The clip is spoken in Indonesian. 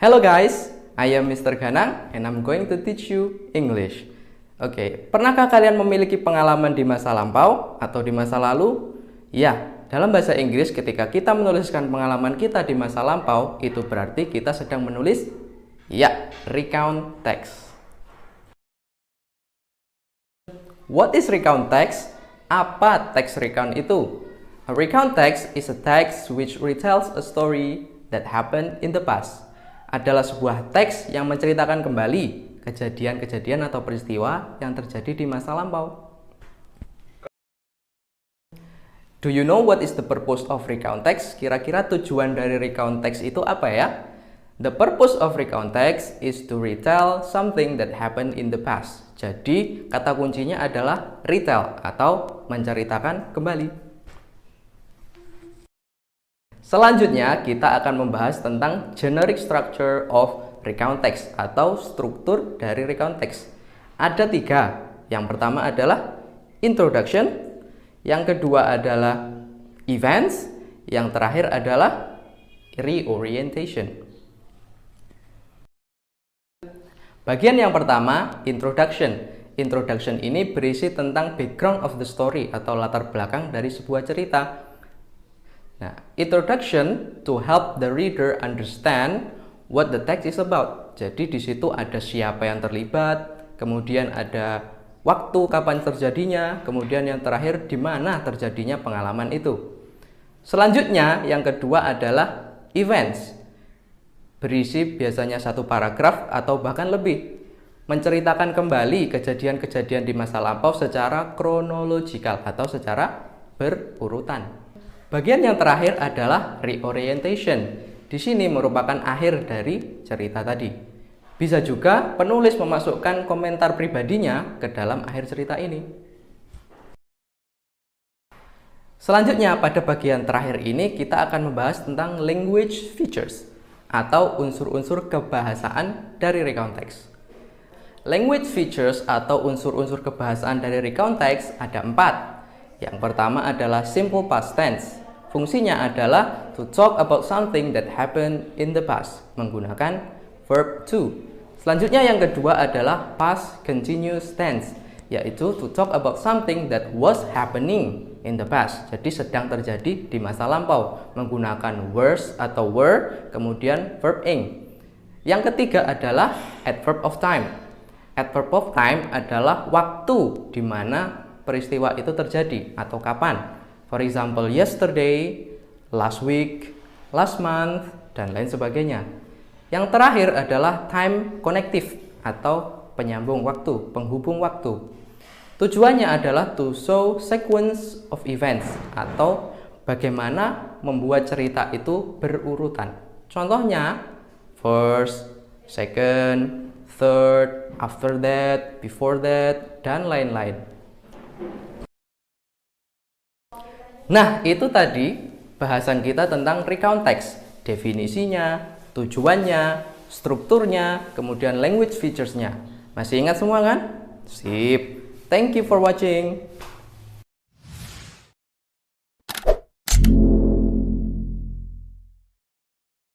Hello guys, I am Mr. Ganang and I'm going to teach you English. Oke, pernahkah kalian memiliki pengalaman di masa lampau atau di masa lalu? Ya, dalam bahasa Inggris ketika kita menuliskan pengalaman kita di masa lampau, itu berarti kita sedang menulis recount text. What is recount text? Apa teks recount itu? A recount text is a text which retells a story that happened in the past. Adalah sebuah teks yang menceritakan kembali kejadian-kejadian atau peristiwa yang terjadi di masa lampau. Do you know what is the purpose of recount text? Kira-kira tujuan dari recount text itu apa ya? The purpose of recount text is to retell something that happened in the past. Jadi, kata kuncinya adalah retell atau menceritakan kembali. Selanjutnya, kita akan membahas tentang generic structure of recount text atau struktur dari recount text. Ada 3. Yang pertama adalah introduction, yang kedua adalah events, yang terakhir adalah reorientation. Bagian yang pertama, introduction. Introduction ini berisi tentang background of the story atau latar belakang dari sebuah cerita. Nah, introduction to help the reader understand what the text is about. Jadi di situ ada siapa yang terlibat, kemudian ada waktu kapan terjadinya, kemudian yang terakhir di mana terjadinya pengalaman itu. Selanjutnya yang kedua adalah events. Berisi biasanya 1 paragraf atau bahkan lebih. Menceritakan kembali kejadian-kejadian di masa lampau secara kronologikal atau secara berurutan. Bagian yang terakhir adalah reorientation. Di sini merupakan akhir dari cerita tadi. Bisa juga penulis memasukkan komentar pribadinya ke dalam akhir cerita ini. Selanjutnya, pada bagian terakhir ini kita akan membahas tentang language features atau unsur-unsur kebahasaan dari recount text. Language features atau unsur-unsur kebahasaan dari recount text ada 4. Yang pertama adalah simple past tense. Fungsinya adalah to talk about something that happened in the past, menggunakan verb to. Selanjutnya yang kedua adalah past continuous tense, yaitu to talk about something that was happening in the past. Jadi sedang terjadi di masa lampau, menggunakan was atau were, kemudian verb ing. Yang ketiga adalah adverb of time. Adverb of time adalah waktu di mana peristiwa itu terjadi atau kapan. For example, yesterday, last week, last month, dan lain sebagainya. Yang terakhir adalah time connective atau penyambung waktu, penghubung waktu. Tujuannya adalah to show sequence of events atau bagaimana membuat cerita itu berurutan. Contohnya, first, second, third, after that, before that, dan lain-lain. Nah, itu tadi bahasan kita tentang recount text. Definisinya, tujuannya, strukturnya, kemudian language features-nya. Masih ingat semua kan? Sip. Thank you for watching.